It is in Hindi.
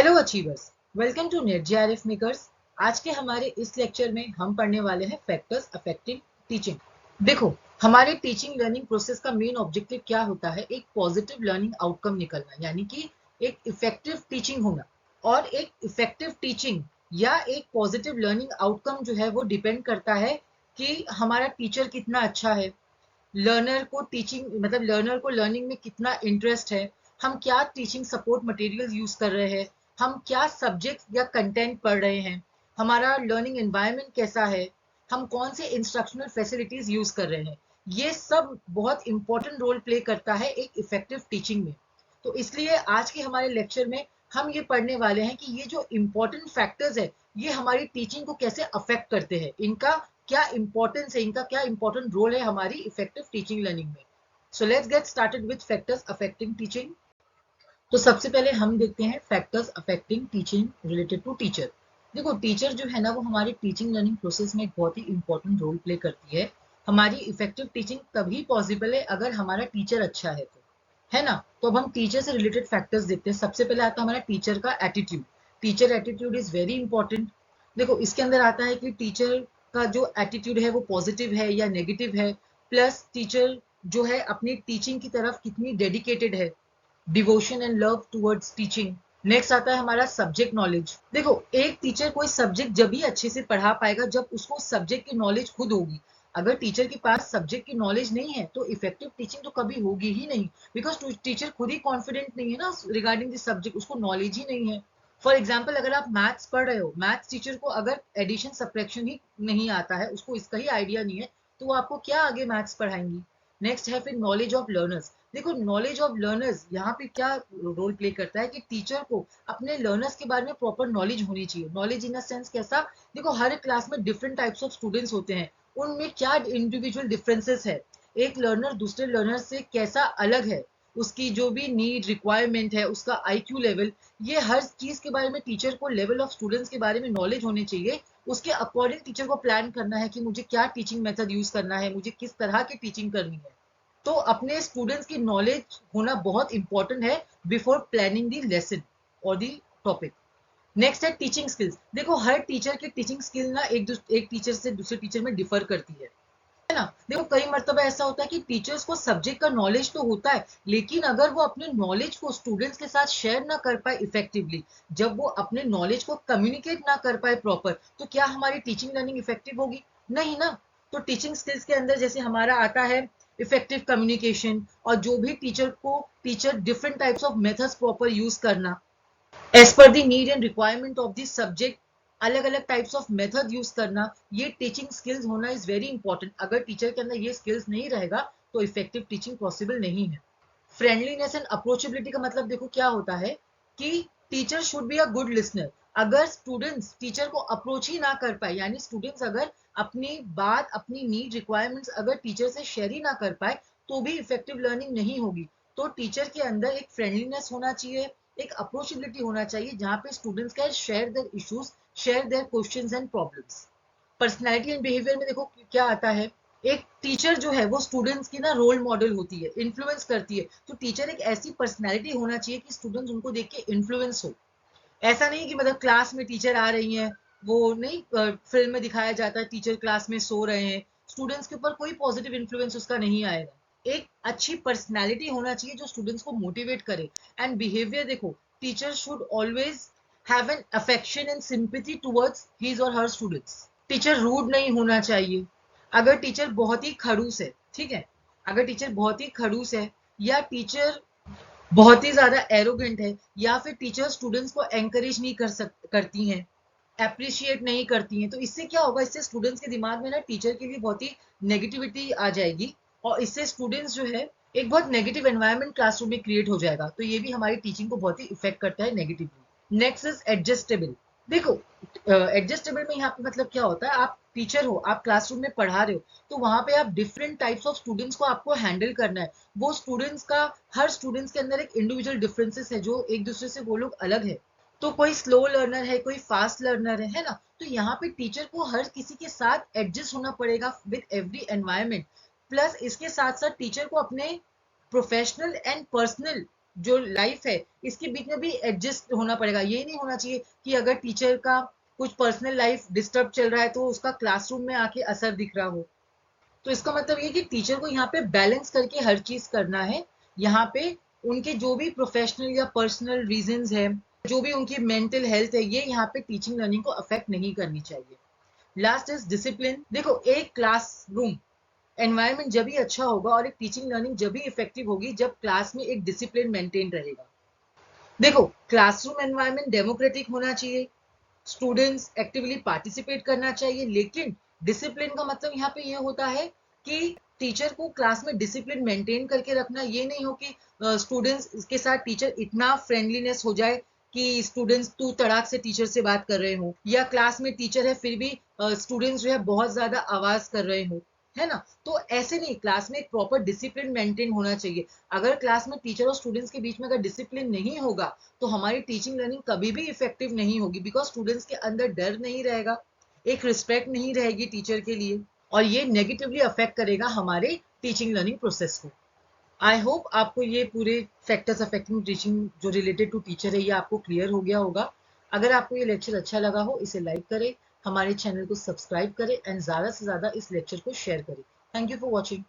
Hello achievers, welcome to NET JRF makers. आज के हमारे इस लेक्चर में हम पढ़ने वाले हैं फैक्टर्स अफेक्टिंग टीचिंग। देखो, हमारे टीचिंग लर्निंग प्रोसेस का मेन ऑब्जेक्टिव क्या होता है? एक पॉजिटिव लर्निंग आउटकम निकलना, यानी कि एक इफेक्टिव टीचिंग होना। और एक इफेक्टिव टीचिंग या एक पॉजिटिव लर्निंग आउटकम जो है वो डिपेंड करता है कि हमारा टीचर कितना अच्छा है, लर्नर को टीचिंग मतलब लर्नर को लर्निंग में कितना इंटरेस्ट है, हम क्या टीचिंग सपोर्ट मटेरियल यूज कर रहे हैं, हम क्या सब्जेक्ट या कंटेंट पढ़ रहे हैं, हमारा लर्निंग एनवायरनमेंट कैसा है, हम कौन से इंस्ट्रक्शनल फैसिलिटीज यूज कर रहे हैं। ये सब बहुत इंपॉर्टेंट रोल प्ले करता है एक इफेक्टिव टीचिंग में। तो इसलिए आज के हमारे लेक्चर में हम ये पढ़ने वाले हैं कि ये जो इम्पोर्टेंट फैक्टर्स है ये हमारी टीचिंग को कैसे अफेक्ट करते हैं, इनका क्या इंपॉर्टेंस है, इनका क्या इंपॉर्टेंट रोल है हमारी इफेक्टिव टीचिंग लर्निंग में। So let's get started with factors affecting teaching. तो सबसे पहले हम देखते हैं factors affecting teaching related to teacher. देखो, टीचर जो है ना वो हमारी टीचिंग लर्निंग प्रोसेस में एक बहुत ही इंपॉर्टेंट रोल प्ले करती है। हमारी इफेक्टिव टीचिंग तभी पॉसिबल है अगर हमारा टीचर अच्छा है ना। तो अब हम टीचर से रिलेटेड फैक्टर्स देखते हैं। सबसे पहले आता है हमारा टीचर का attitude. Teacher attitude is very important. देखो, इसके अंदर आता है कि टीचर का जो एटीट्यूड है वो पॉजिटिव है या नेगेटिव है, प्लस टीचर जो है अपनी टीचिंग की तरफ कितनी डेडिकेटेड है, devotion and love towards teaching. Next आता है हमारा सब्जेक्ट नॉलेज। देखो, एक टीचर कोई सब्जेक्ट जब भी अच्छे से पढ़ा पाएगा जब उसको सब्जेक्ट की नॉलेज खुद होगी। अगर टीचर के पास सब्जेक्ट की नॉलेज नहीं है तो इफेक्टिव टीचिंग तो कभी होगी ही नहीं, बिकॉज टीचर खुद ही कॉन्फिडेंट नहीं है ना रिगार्डिंग दिस सब्जेक्ट, उसको नॉलेज ही नहीं है। फॉर एग्जाम्पल, अगर आप मैथ्स पढ़ रहे हो, मैथ्स टीचर को अगर एडिशन सब्ट्रैक्शन ही नहीं आता है, उसको इसका ही आइडिया नहीं है, तो वो आपको क्या आगे मैथ्स पढ़ाएंगी। नेक्स्ट है फिर नॉलेज ऑफ लर्नर्स। देखो, नॉलेज ऑफ लर्नर्स यहाँ पे क्या रोल प्ले करता है कि टीचर को अपने लर्नर्स के बारे में प्रॉपर नॉलेज होनी चाहिए। नॉलेज इन द सेंस कैसा? देखो, हर क्लास में डिफरेंट टाइप्स ऑफ स्टूडेंट्स होते हैं, उनमें क्या इंडिविजुअल डिफरेंसेस है, एक लर्नर दूसरे लर्नर से कैसा अलग है, उसकी जो भी नीड रिक्वायरमेंट है, उसका आईक्यू लेवल, ये हर चीज के बारे में टीचर को, लेवल ऑफ स्टूडेंट्स के बारे में नॉलेज होनी चाहिए। उसके अकॉर्डिंग टीचर को प्लान करना है कि मुझे क्या टीचिंग मेथड यूज करना है, मुझे किस तरह की टीचिंग करनी है। तो अपने स्टूडेंट्स की नॉलेज होना बहुत इंपॉर्टेंट है बिफोर प्लानिंग दी लेसन और दी टॉपिक। नेक्स्ट है टीचिंग स्किल्स। देखो, हर टीचर की टीचिंग स्किल ना एक टीचर से दूसरे टीचर में डिफर करती है ना। देखो, कई मर्तबा ऐसा होता है कि टीचर्स को सब्जेक्ट का नॉलेज तो होता है, लेकिन अगर वो अपने नॉलेज को स्टूडेंट्स के साथ शेयर ना कर पाए इफेक्टिवली, जब वो अपने नॉलेज को कम्युनिकेट ना कर पाए प्रॉपर, तो क्या हमारी टीचिंग लर्निंग इफेक्टिव होगी? नहीं ना। तो टीचिंग स्किल्स के अंदर जैसे हमारा आता है इफेक्टिव कम्युनिकेशन, और जो भी teacher different types of methods proper use करना as per the need and requirement of the subject, अलग अलग टाइप्स ऑफ मेथड यूज करना, ये टीचिंग स्किल्स होना इज वेरी इंपॉर्टेंट। अगर टीचर के अंदर ये स्किल्स नहीं रहेगा तो इफेक्टिव टीचिंग पॉसिबल नहीं है। फ्रेंडलीनेस एंड अप्रोचेबिलिटी का मतलब देखो क्या होता है कि teacher should be a good listener. अगर स्टूडेंट्स टीचर को अप्रोच ही ना कर पाए, यानी स्टूडेंट्स अगर अपनी बात, अपनी नीड रिक्वायरमेंट्स अगर टीचर से शेयर ही ना कर पाए, तो भी इफेक्टिव लर्निंग नहीं होगी। तो टीचर के अंदर एक फ्रेंडलीनेस होना चाहिए, एक अप्रोचेबिलिटी होना चाहिए, जहाँ पे students can share their issues, share their questions and problems. Personality and behaviour में देखो क्या आता है। एक टीचर जो है वो स्टूडेंट्स की ना रोल मॉडल होती है, इन्फ्लुएंस करती है। तो टीचर एक ऐसी पर्सनैलिटी होना चाहिए कि स्टूडेंट्स उनको देख के इन्फ्लुएंस हो। ऐसा नहीं कि मतलब क्लास में टीचर आ रही हैं, वो नहीं, फिल्म में दिखाया जाता है टीचर क्लास में सो रहे हैं, स्टूडेंट्स के ऊपर कोई पॉजिटिव इन्फ्लुएंस उसका नहीं आएगा। एक अच्छी पर्सनैलिटी होना चाहिए जो स्टूडेंट्स को मोटिवेट करे। एंड बिहेवियर देखो, teacher should always have an affection and sympathy towards his और हर स्टूडेंट्स। टीचर रूड नहीं होना चाहिए। अगर टीचर बहुत ही खड़ूस है, ठीक है, अगर टीचर बहुत ही खड़ूस है, या टीचर बहुत ही ज्यादा एरोगेंट है, या फिर टीचर स्टूडेंट्स को एंकरेज नहीं करती हैं, अप्रिशिएट नहीं करती हैं, तो इससे क्या होगा, इससे स्टूडेंट्स के दिमाग में ना टीचर के लिए बहुत ही नेगेटिविटी आ जाएगी, और इससे स्टूडेंट्स जो है एक बहुत नेगेटिव एनवायरनमेंट क्लासरूम में क्रिएट हो जाएगा। तो ये भी हमारी टीचिंग को बहुत ही इफेक्ट करता है नेगेटिवली। Next is adjustable. देखो, एडजस्टेबल में यहाँ पे मतलब क्या होता है, आप टीचर हो, आप क्लासरूम में पढ़ा रहे हो, तो वहां पे आप डिफरेंट टाइप्स ऑफ स्टूडेंट्स को आपको हैंडल करना है। वो स्टूडेंट्स का, हर स्टूडेंट्स के अंदर एक इंडिविजुअल डिफरेंसेस है, जो एक दूसरे से वो लोग अलग है। तो कोई स्लो लर्नर है, कोई फास्ट लर्नर है ना। तो यहाँ पे टीचर को हर किसी के साथ एडजस्ट होना पड़ेगा विद एवरी एनवायरनमेंट। प्लस इसके साथ साथ टीचर को अपने प्रोफेशनल एंड पर्सनल जो लाइफ है इसके बीच में भी एडजस्ट होना पड़ेगा। ये नहीं होना चाहिए कि अगर टीचर का कुछ पर्सनल लाइफ डिस्टर्ब चल रहा है तो उसका क्लासरूम में आके असर दिख रहा हो। तो इसका मतलब ये कि टीचर को यहाँ पे बैलेंस करके हर चीज करना है। यहाँ पे उनके जो भी प्रोफेशनल या पर्सनल रीजंस है, जो भी उनकी मेंटल हेल्थ है, ये यहाँ पे टीचिंग लर्निंग को अफेक्ट नहीं करनी चाहिए। Last is discipline. देखो, एक क्लासरूम एनवायरनमेंट जब भी अच्छा होगा और एक टीचिंग लर्निंग जब भी इफेक्टिव होगी जब क्लास में एक डिसिप्लिन मेंटेन रहेगा। देखो, क्लासरूम एनवायरनमेंट डेमोक्रेटिक होना चाहिए, स्टूडेंट्स एक्टिवली पार्टिसिपेट करना चाहिए, लेकिन डिसिप्लिन का मतलब यहाँ पे ये होता है कि टीचर को क्लास में डिसिप्लिन मेंटेन करके रखना। ये नहीं हो कि स्टूडेंट्स के साथ टीचर इतना फ्रेंडलीनेस हो जाए कि स्टूडेंट्स तू तड़ाक से टीचर से बात कर रहे हो, या क्लास में टीचर है फिर भी स्टूडेंट्स जो है बहुत ज्यादा आवाज कर रहे हो, है ना। तो ऐसे नहीं, क्लास में एक प्रॉपर डिसिप्लिन मेंटेन होना चाहिए। अगर क्लास में टीचर और स्टूडेंट्स के बीच में अगर डिसिप्लिन नहीं होगा तो हमारी टीचिंग लर्निंग कभी भी इफेक्टिव नहीं होगी, बिकॉज स्टूडेंट्स के अंदर डर नहीं रहेगा, एक रिस्पेक्ट नहीं रहेगी टीचर के लिए, और ये नेगेटिवली अफेक्ट करेगा हमारे टीचिंग लर्निंग प्रोसेस को। आई होप आपको ये पूरे फैक्टर्स अफेक्टिंग टीचिंग जो रिलेटेड टू टीचर है ये आपको क्लियर हो गया होगा। अगर आपको ये लेक्चर अच्छा लगा हो इसे लाइक करें, हमारे चैनल को सब्सक्राइब करें एंड ज़्यादा से ज़्यादा इस लेक्चर को शेयर करें। Thank you for watching.